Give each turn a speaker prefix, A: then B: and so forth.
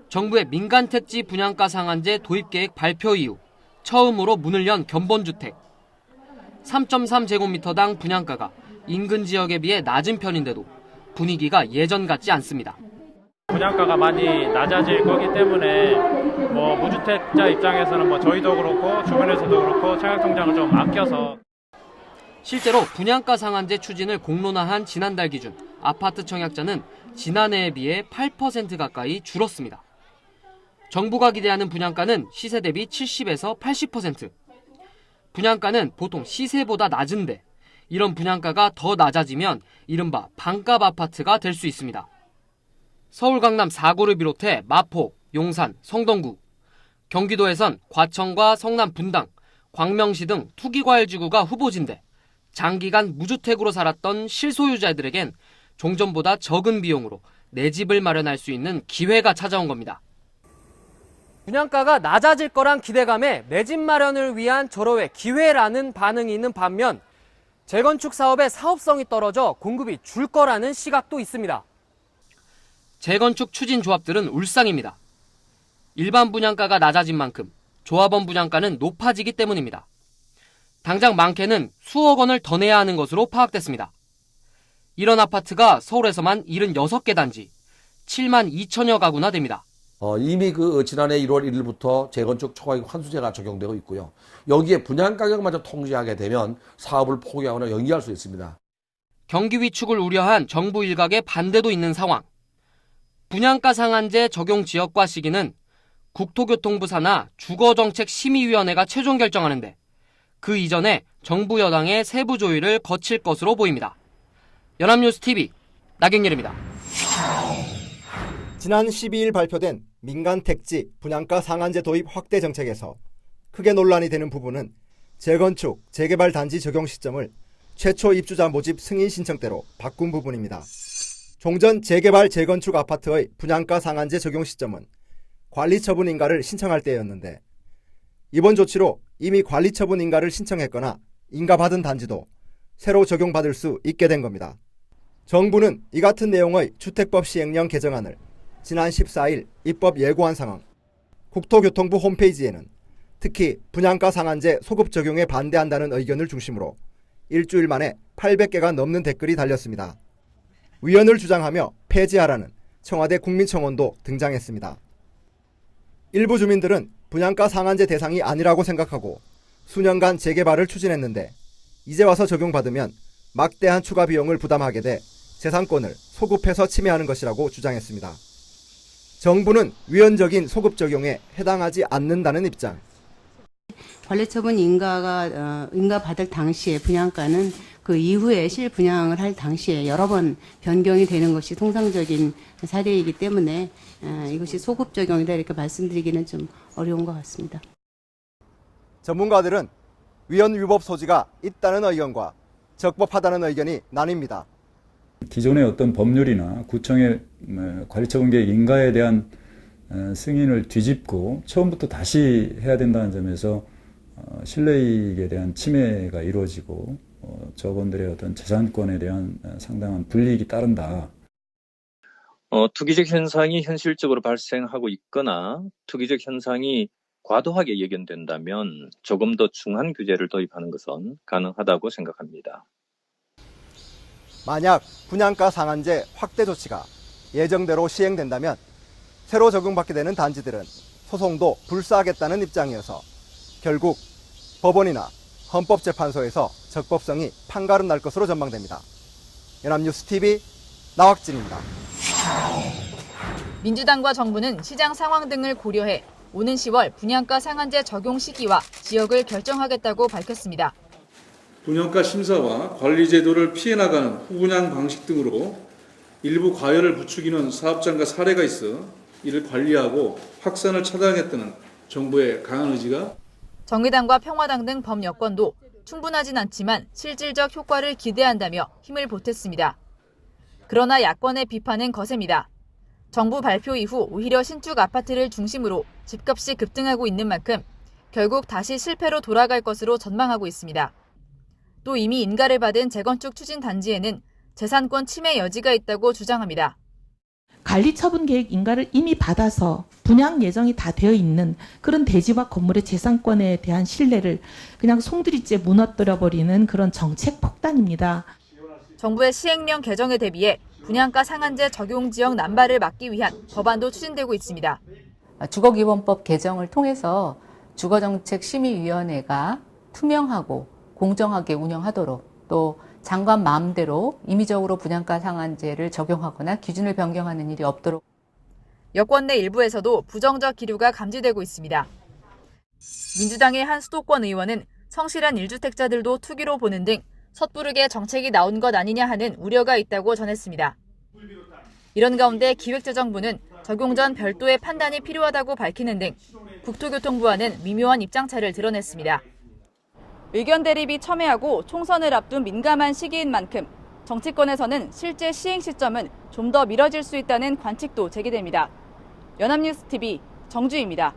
A: 정부의 민간택지 분양가 상한제 도입 계획 발표 이후 처음으로 문을 연 견본주택. 3.3제곱미터당 분양가가 인근 지역에 비해 낮은 편인데도 분위기가 예전 같지 않습니다.
B: 분양가가 많이 낮아질 거기 때문에 무주택자 입장에서는 저희도 그렇고 주변에서도 그렇고 청약통장을 좀 아껴서.
A: 실제로 분양가 상한제 추진을 공론화한 지난달 기준 아파트 청약자는 지난해에 비해 8% 가까이 줄었습니다. 정부가 기대하는 분양가는 시세 대비 70에서 80%. 분양가는 보통 시세보다 낮은데 이런 분양가가 더 낮아지면 이른바 반값 아파트가 될 수 있습니다. 서울 강남 4구를 비롯해 마포, 용산, 성동구, 경기도에선 과천과 성남 분당, 광명시 등 투기과열지구가 후보지인데 장기간 무주택으로 살았던 실소유자들에겐 종전보다 적은 비용으로 내 집을 마련할 수 있는 기회가 찾아온 겁니다. 분양가가 낮아질 거란 기대감에 내 집 마련을 위한 절호의 기회라는 반응이 있는 반면 재건축 사업의 사업성이 떨어져 공급이 줄 거라는 시각도 있습니다. 재건축 추진 조합들은 울상입니다. 일반 분양가가 낮아진 만큼 조합원 분양가는 높아지기 때문입니다. 당장 많게는 수억 원을 더 내야 하는 것으로 파악됐습니다. 이런 아파트가 서울에서만 76개 단지, 7만 2천여 가구나 됩니다.
C: 이미 지난해 1월 1일부터 재건축 초과이익 환수제가 적용되고 있고요. 여기에 분양가격마저 통제하게 되면 사업을 포기하거나 연기할 수 있습니다.
A: 경기 위축을 우려한 정부 일각의 반대도 있는 상황. 분양가 상한제 적용 지역과 시기는 국토교통부 산하 주거정책심의위원회가 최종 결정하는데 그 이전에 정부 여당의 세부 조율을 거칠 것으로 보입니다. 연합뉴스TV 나경렬입니다.
D: 지난 12일 발표된 민간택지 분양가 상한제 도입 확대 정책에서 크게 논란이 되는 부분은 재건축, 재개발 단지 적용 시점을 최초 입주자 모집 승인 신청대로 바꾼 부분입니다. 종전 재개발 재건축 아파트의 분양가 상한제 적용 시점은 관리처분 인가를 신청할 때였는데 이번 조치로 이미 관리처분 인가를 신청했거나 인가받은 단지도 새로 적용받을 수 있게 된 겁니다. 정부는 이 같은 내용의 주택법 시행령 개정안을 지난 14일 입법 예고한 상황. 국토교통부 홈페이지에는 특히 분양가 상한제 소급 적용에 반대한다는 의견을 중심으로 일주일 만에 800개가 넘는 댓글이 달렸습니다. 위헌을 주장하며 폐지하라는 청와대 국민청원도 등장했습니다. 일부 주민들은 분양가 상한제 대상이 아니라고 생각하고 수년간 재개발을 추진했는데 이제 와서 적용받으면 막대한 추가 비용을 부담하게 돼 재산권을 소급해서 침해하는 것이라고 주장했습니다. 정부는 위헌적인 소급 적용에 해당하지 않는다는 입장.
E: 관리처분 인가받을 당시에 분양가는 그 이후에 실분양을 할 당시에 여러 번 변경이 되는 것이 통상적인 사례이기 때문에 이것이 소급 적용이다 이렇게 말씀드리기는 좀 어려운 것 같습니다.
D: 전문가들은 위헌 위법 소지가 있다는 의견과 적법하다는 의견이 나뉩니다.
F: 기존의 어떤 법률이나 구청의 관리처분 계획 인가에 대한 승인을 뒤집고 처음부터 다시 해야 된다는 점에서 실내이익에 대한 침해가 이루어지고 저분들의 어떤 재산권에 대한 상당한 불이익이 따른다.
G: 투기적 현상이 현실적으로 발생하고 있거나 투기적 현상이 과도하게 예견된다면 조금 더 중한 규제를 도입하는 것은 가능하다고 생각합니다.
D: 만약 분양가 상한제 확대 조치가 예정대로 시행된다면 새로 적용받게 되는 단지들은 소송도 불사하겠다는 입장이어서 결국 법원이나 헌법재판소에서 적법성이 판가름 날 것으로 전망됩니다. 연합뉴스TV 나확진입니다.
H: 민주당과 정부는 시장 상황 등을 고려해 오는 10월 분양가 상한제 적용 시기와 지역을 결정하겠다고 밝혔습니다.
I: 분양가 심사와 관리 제도를 피해 나가는 후분양 방식 등으로 일부 과열을 부추기는 사업장과 사례가 있어 이를 관리하고 확산을 차단하겠다는 정부의 강한 의지가.
H: 정의당과 평화당 등 범여권도 충분하진 않지만 실질적 효과를 기대한다며 힘을 보탰습니다. 그러나 야권의 비판은 거셉니다. 정부 발표 이후 오히려 신축 아파트를 중심으로 집값이 급등하고 있는 만큼 결국 다시 실패로 돌아갈 것으로 전망하고 있습니다. 또 이미 인가를 받은 재건축 추진 단지에는 재산권 침해 여지가 있다고 주장합니다.
J: 관리처분 계획 인가를 이미 받아서 분양 예정이 다 되어 있는 그런 대지와 건물의 재산권에 대한 신뢰를 그냥 송두리째 무너뜨려버리는 그런 정책 폭탄입니다.
H: 정부의 시행령 개정에 대비해 분양가 상한제 적용 지역 남발을 막기 위한 법안도 추진되고 있습니다.
K: 주거기본법 개정을 통해서 주거정책심의위원회가 투명하고 공정하게 운영하도록, 또 장관 마음대로 임의적으로 분양가 상한제를 적용하거나 기준을 변경하는 일이 없도록.
H: 여권 내 일부에서도 부정적 기류가 감지되고 있습니다. 민주당의 한 수도권 의원은 성실한 1주택자들도 투기로 보는 등 섣부르게 정책이 나온 것 아니냐 하는 우려가 있다고 전했습니다. 이런 가운데 기획재정부는 적용 전 별도의 판단이 필요하다고 밝히는 등 국토교통부와는 미묘한 입장차를 드러냈습니다. 의견 대립이 첨예하고 총선을 앞둔 민감한 시기인 만큼 정치권에서는 실제 시행 시점은 좀 더 미뤄질 수 있다는 관측도 제기됩니다. 연합뉴스TV 정주희입니다.